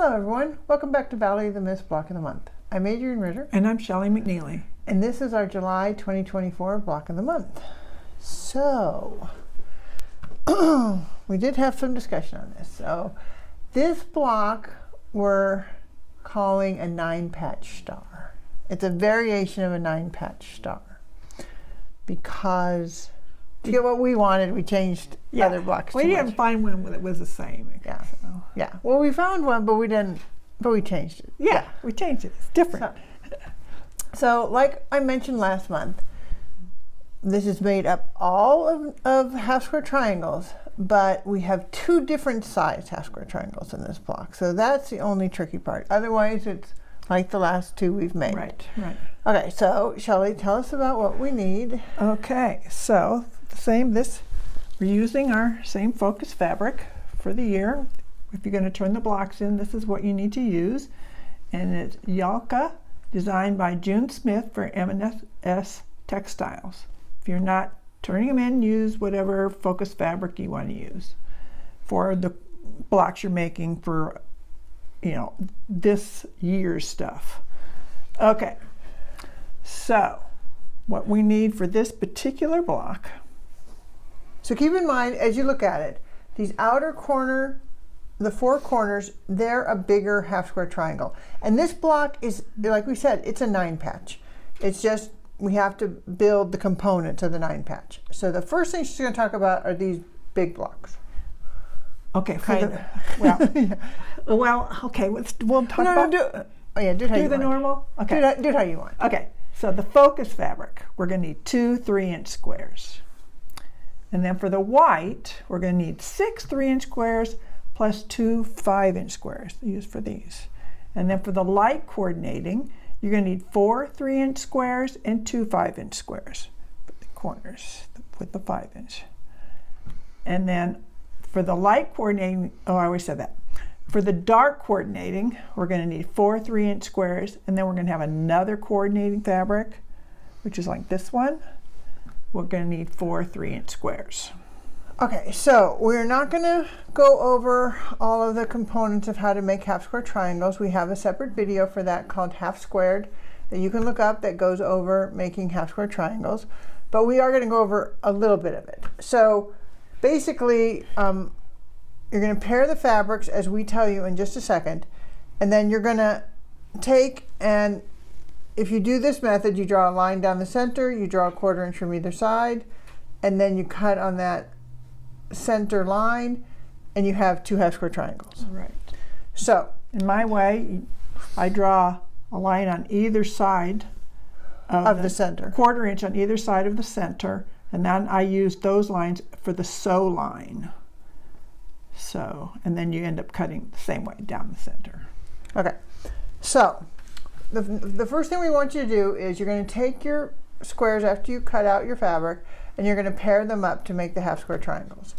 Hello everyone, welcome back to Valerie the Mist Block of the Month. I'm Adriane Ritter. And I'm Shelley McNeely. And this is our July 2024 Block of the Month. So, we did have some discussion on this. So, this block we're calling a 9-patch star. It's a variation of a 9-patch star. Because to get what we wanted, we changed other blocks. We didn't find one that was the same. Yeah. So. Yeah. Well, we found one, but we didn't. But we changed it. Yeah, we changed it. It's different. So, like I mentioned last month, this is made up all of half square triangles, but we have 2 different size half square triangles in this block. So that's the only tricky part. Otherwise, it's like the last 2 we've made. Right, right. Okay, so Shelley, tell us about what we need. Okay, so we're using our same focus fabric for the year. If you're going to turn the blocks in, this is what you need to use. And it's Yalka, designed by June Smith for M&S Textiles. If you're not turning them in, use whatever focus fabric you want to use for the blocks you're making for, this year's stuff. Okay, so what we need for this particular block. So keep in mind, as you look at it, these outer corner, the 4 corners, they're a bigger half square triangle. And this block is, like we said, it's a 9-patch. It's just, we have to build the components of the 9-patch. So the first thing she's going to talk about are these big blocks. Okay, okay, we'll talk about. Do it how you want. Normal? Okay. Do it how you want. Okay, so the focus fabric, we're going to need 2 3-inch squares. And then for the white, we're going to need 6 3-inch squares plus 2 5-inch squares to use for these. And then for the light coordinating, you're going to need 4 3-inch squares and 2 5-inch squares for the corners with the 5-inch. And then for the light coordinating, I always said that. For the dark coordinating, we're going to need 4 3-inch squares, and then we're going to have another coordinating fabric, which is like this one. We're going to need 4 3-inch squares. Okay, so we're not going to go over all of the components of how to make half square triangles. We have a separate video for that called Half Squared that you can look up that goes over making half square triangles. But we are going to go over a little bit of it. So basically, you're going to pair the fabrics as we tell you in just a second. And then you're going to take and if you do this method, you draw a line down the center, you draw a 1/4 inch from either side, and then you cut on that center line, and you have 2 half square triangles. Right. So, in my way, I draw a line on either side of the center. 1/4 inch on either side of the center, and then I use those lines for the sew line. So, and then you end up cutting the same way down the center. Okay. So, the first thing we want you to do is you're going to take your squares after you cut out your fabric and you're going to pair them up to make the half square triangles.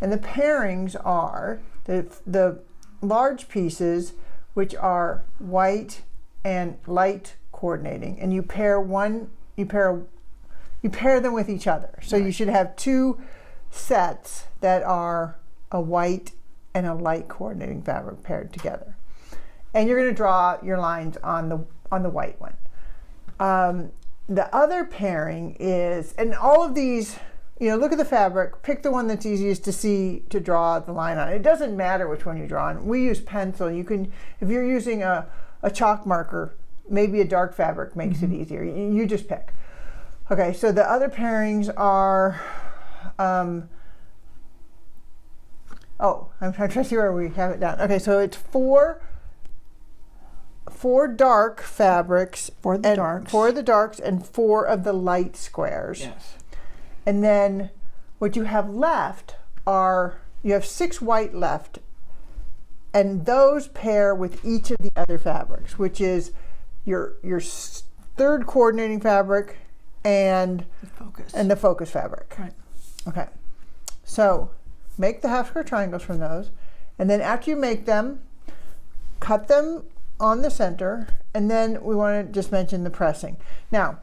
And the pairings are the large pieces, which are white and light coordinating, and you pair them with each other. So you should have 2 sets that are a white and a light coordinating fabric paired together. And you're going to draw your lines on the white one. The other pairing is, and all of these, look at the fabric, pick the one that's easiest to see to draw the line on. It doesn't matter which one you draw on. We use pencil. You can, if you're using a chalk marker, maybe a dark fabric makes it easier. You just pick. Okay, so the other pairings are, I'm trying to see where we have it down. Okay, so it's 4 dark fabrics for the darks. 4 of the darks and 4 of the light squares. Yes. And then what you have left are, you have 6 white left, and those pair with each of the other fabrics, which is your 3rd coordinating fabric and the focus fabric. Right. Okay. So make the half square triangles from those, and then after you make them, cut them on the center, and then we want to just mention the pressing. Now,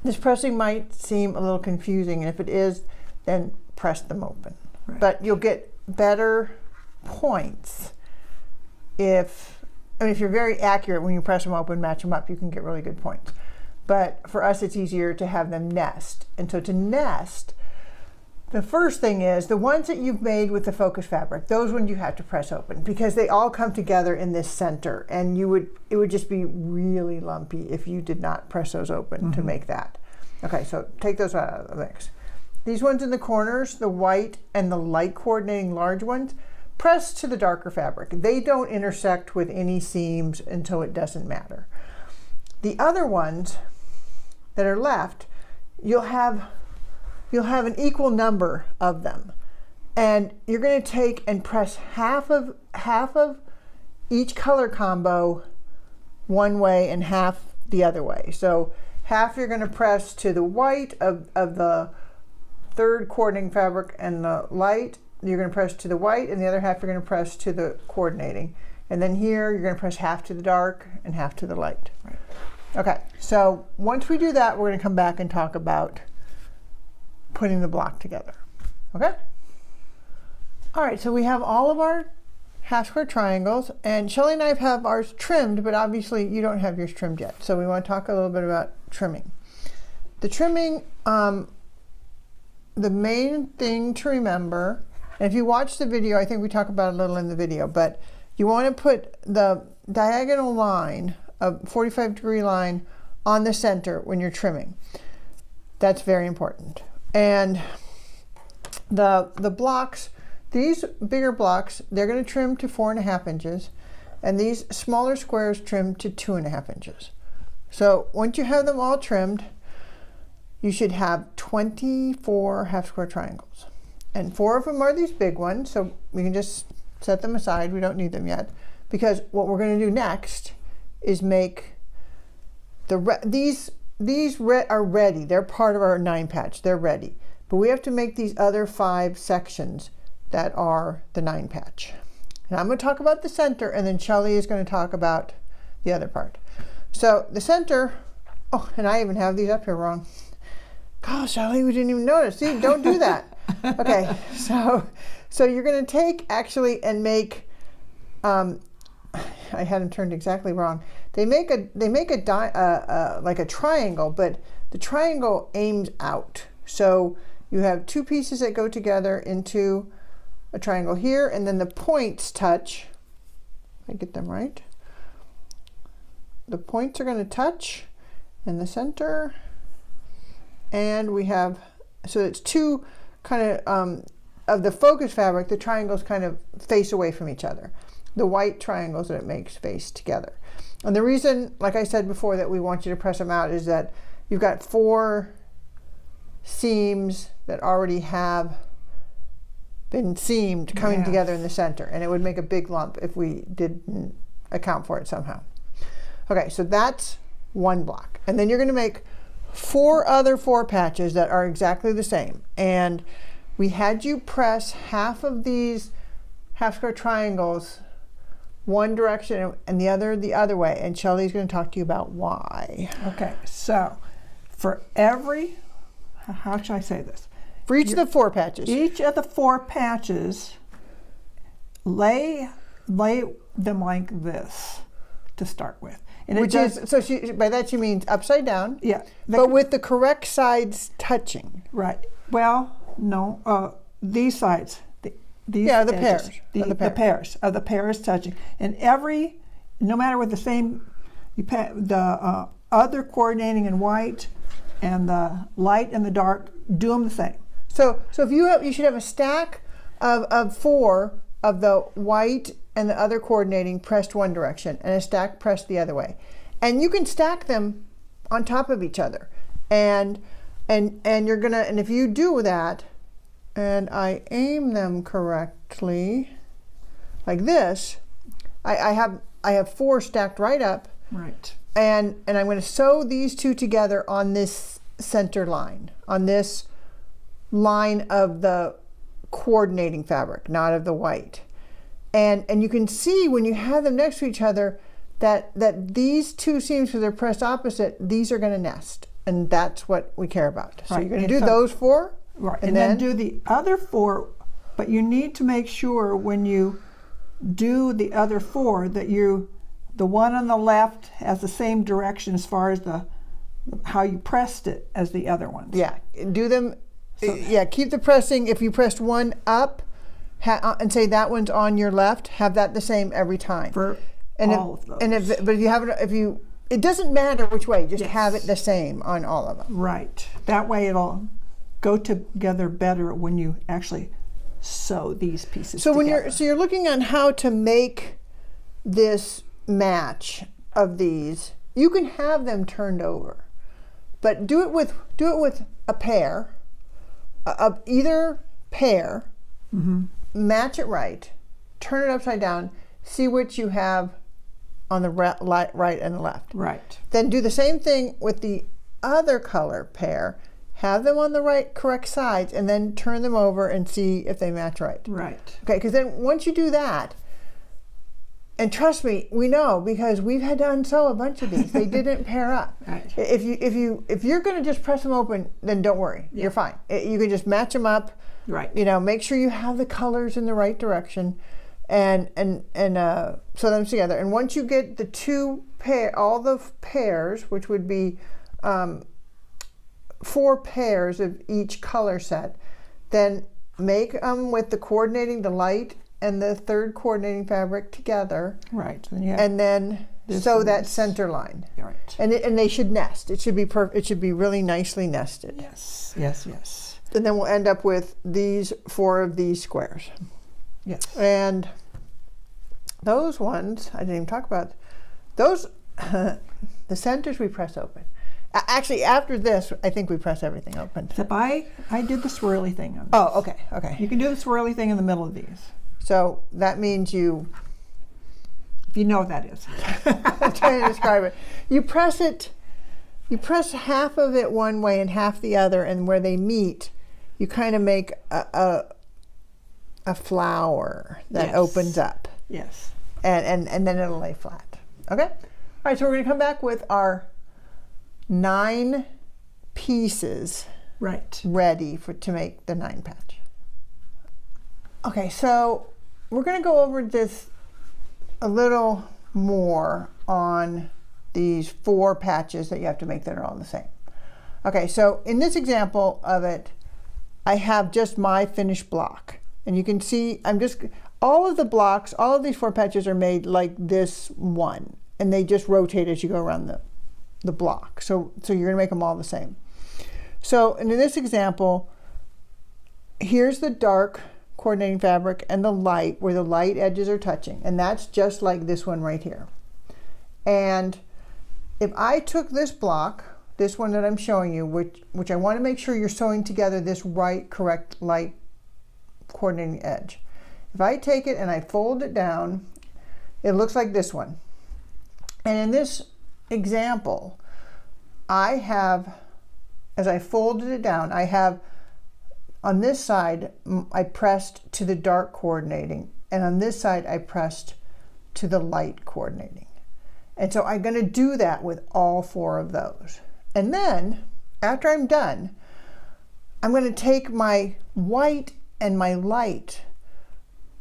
this pressing might seem a little confusing, and if it is, then press them open. Right. But you'll get better points if you're very accurate when you press them open, match them up, you can get really good points. But for us, it's easier to have them nest. And so to nest, the first thing is the ones that you've made with the focus fabric, those ones you have to press open because they all come together in this center, and it would just be really lumpy if you did not press those open to make that. Okay, so take those out of the mix. These ones in the corners, the white and the light coordinating large ones, press to the darker fabric. They don't intersect with any seams, and so it doesn't matter. The other ones that are left, you'll have an equal number of them, and you're going to take and press half of each color combo one way and half the other way. So half you're going to press to the white of the third coordinating fabric, and the light you're going to press to the white, and the other half you're going to press to the coordinating. And then here you're going to press half to the dark and half to the light. Right. Okay, so once we do that, we're going to come back and talk about putting the block together. Okay? All right, so we have all of our half square triangles, and Shelly and I have ours trimmed, but obviously you don't have yours trimmed yet. So we want to talk a little bit about trimming. The trimming, the main thing to remember, and if you watch the video, I think we talk about it a little in the video, but you want to put the diagonal line, a 45-degree line, on the center when you're trimming. That's very important. And the blocks, these bigger blocks, they're going to trim to 4.5 inches, and these smaller squares trim to 2.5 inches. So once you have them all trimmed, you should have 24 half square triangles. And 4 of them are these big ones, so we can just set them aside. We don't need them yet, because what we're going to do next is make these are ready. They're part of our 9 patch. They're ready. But we have to make these other 5 sections that are the 9 patch. And I'm going to talk about the center, and then Shelly is going to talk about the other part. So the center, oh, and I even have these up here wrong. Gosh, Shelly, we didn't even notice. See, don't do that. Okay, so you're going to take actually and make, I had them turned exactly wrong. They make like a triangle, but the triangle aims out. So you have 2 pieces that go together into a triangle here, and then the points touch. If I get them right. The points are going to touch in the center, and we have, so it's 2 kind of the focus fabric. The triangles kind of face away from each other. The white triangles that it makes face together. And the reason, like I said before, that we want you to press them out is that you've got 4 seams that already have been seamed coming together in the center, and it would make a big lump if we didn't account for it somehow. Okay, so that's one block. And then you're going to make 4 other 4 patches that are exactly the same. And we had you press half of these half square triangles one direction and the other way, and Shelly's going to talk to you about why. Okay, so for every, how should I say this? For each of the 4 patches. Each of the 4 patches, lay them like this to start with. And which is, so by that she means upside down. Yeah. But with the correct sides touching. Right. Well, no, these sides. These yeah, the edges, pairs. The pairs touching. And no matter what the same, the other coordinating in white and the light and the dark, do them the same. So if you should have a stack of 4 of the white and the other coordinating pressed one direction, and a stack pressed the other way. And you can stack them on top of each other. And you're gonna, and if you do that, and I aim them correctly, like this, I have 4 stacked right up. Right. And I'm going to sew these 2 together on this center line, on this line of the coordinating fabric, not of the white. And you can see when you have them next to each other that these 2 seams, because they're pressed opposite, these are going to nest. And that's what we care about. So right. You're going to do those 4. Right, and then do the other 4, but you need to make sure when you do the other 4 that the one on the left has the same direction as far as how you pressed it as the other ones. Yeah, do them. Yeah, keep the pressing. If you pressed one up and say that one's on your left, have that the same every time. For all of those. But if you it doesn't matter which way, just have it the same on all of them. Right. That way it'll go together better when you actually sew these pieces together. So you're looking on how to make this match of these. You can have them turned over, but do it with a pair of either pair. Match it right, turn it upside down, see what you have on the right and the left. Right. Then do the same thing with the other color pair. Have them on the correct sides, and then turn them over and see if they match right. Right. Okay, because then once you do that, and trust me, we know because we've had to unsew a bunch of these. They didn't pair up. Right. If you're going to just press them open, then don't worry. Yeah. You're fine. You can just match them up. Right. Make sure you have the colors in the right direction, and sew them together. And once you get all the pairs, which would be 4 pairs of each color set, then make them with the light and the third coordinating fabric together. Right. And then sew that center line. Right. And they should nest. It should be it should be really nicely nested. Yes. Yes. Yes. And then we'll end up with these 4 of these squares. Yes. And those ones, I didn't even talk about those. The centers we press open. Actually, after this, I think we press everything open. Except I did the swirly thing on this. Oh, okay. You can do the swirly thing in the middle of these. So that means you know what that is. I'm trying to describe it. You press half of it one way and half the other, and where they meet, you kind of make a flower that opens up. Yes. And then it'll lay flat. Okay? All right, so we're going to come back with our 9 pieces ready to make the 9 patch. Okay, so we're going to go over this a little more on these 4 patches that you have to make that are all the same. Okay, so in this example of it, I have just my finished block. And you can see all of the blocks, all of these 4 patches are made like this one. And they just rotate as you go around the block. So you're going to make them all the same. So in this example, here's the dark coordinating fabric and the light, where the light edges are touching. And that's just like this one right here. And if I took this block, this one that I'm showing you, which I want to make sure you're sewing together this correct light coordinating edge. If I take it and I fold it down, it looks like this one. And in this example, I have, as I folded it down, I have on this side, I pressed to the dark coordinating, and on this side, I pressed to the light coordinating. And so I'm going to do that with all 4 of those. And then, after I'm done, I'm going to take my white and my light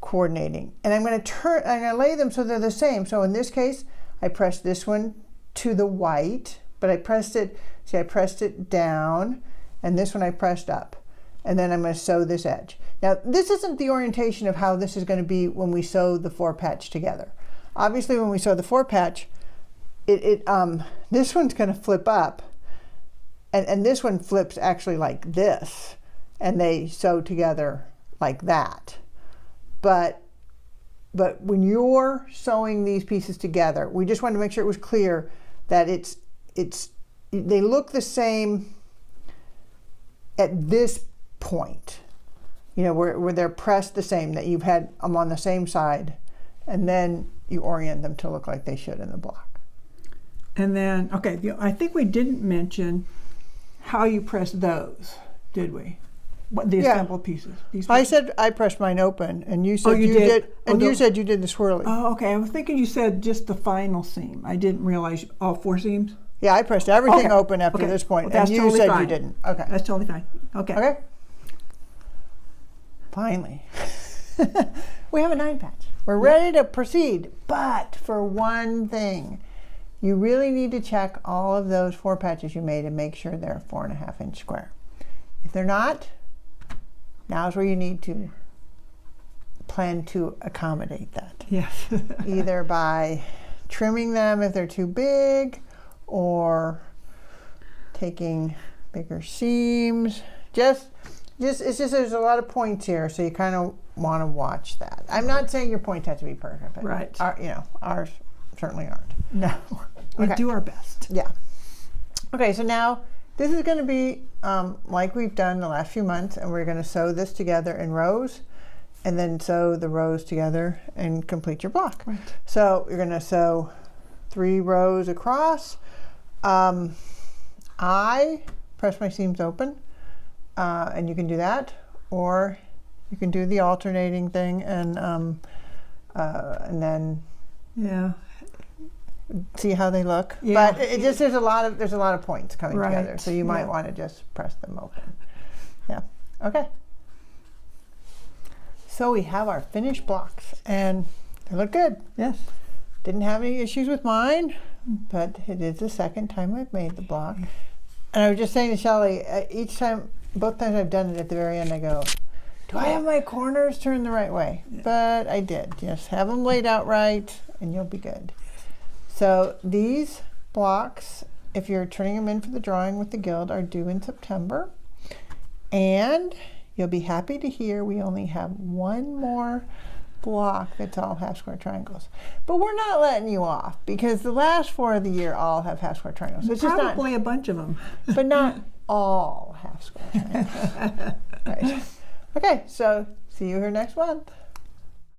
coordinating, and I'm going to lay them so they're the same. So in this case, I pressed this one to the white, but I pressed it down, and this one I pressed up. And then I'm going to sew this edge. Now, this isn't the orientation of how this is going to be when we sew the 4 patch together. Obviously, when we sew the 4 patch, this one's going to flip up, and this one flips actually like this, and they sew together like that. But when you're sewing these pieces together, we just wanted to make sure it was clear that they look the same at this point, where they're pressed the same, that you've had them on the same side, and then you orient them to look like they should in the block. And then, okay, I think we didn't mention how you press those, did we? The assembled pieces. I said I pressed mine open, and you said you did. And you said you did the swirly. Oh, okay. I was thinking you said just the final seam. I didn't realize all 4 seams. Yeah, I pressed everything open after this point, well, and you totally said fine. You didn't. Okay. That's totally fine. Okay. Okay. Finally, we have a 9 patch. We're ready to proceed, but for one thing, you really need to check all of those 4 patches you made and make sure they're 4.5 inch square. If they're not, now's where you need to plan to accommodate that. Yes. Either by trimming them if they're too big, or taking bigger seams. It's just there's a lot of points here, so you kind of want to watch that. I'm not saying your points have to be perfect, but right. Ours certainly aren't. No, we Okay. do our best. Yeah. Okay, so now this is going to be like we've done the last few months, and we're going to sew this together in rows, and then sew the rows together and complete your block. Right. So you're going to sew 3 rows across. I press my seams open, and you can do that, or you can do the alternating thing, and then Yeah. see how they look. Yeah. But it just there's a lot of points coming Right. together, so you might Yeah. want to just press them open. Yeah. Okay. So we have our finished blocks, and they look good. Yes. Didn't have any issues with mine, but it is the second time I've made the block. And I was just saying to Shelley, both times I've done it, at the very end I go, do I have my corners turned the right way? Yeah. But I did. Just have them laid out right, and you'll be good. So these blocks, if you're turning them in for the drawing with the Guild, are due in September. And you'll be happy to hear we only have one more block that's all half square triangles. But we're not letting you off, because the last 4 of the year all have half square triangles. So it's just not, Probably a bunch of them. but not all half square triangles. Right. Okay, so see you here next month.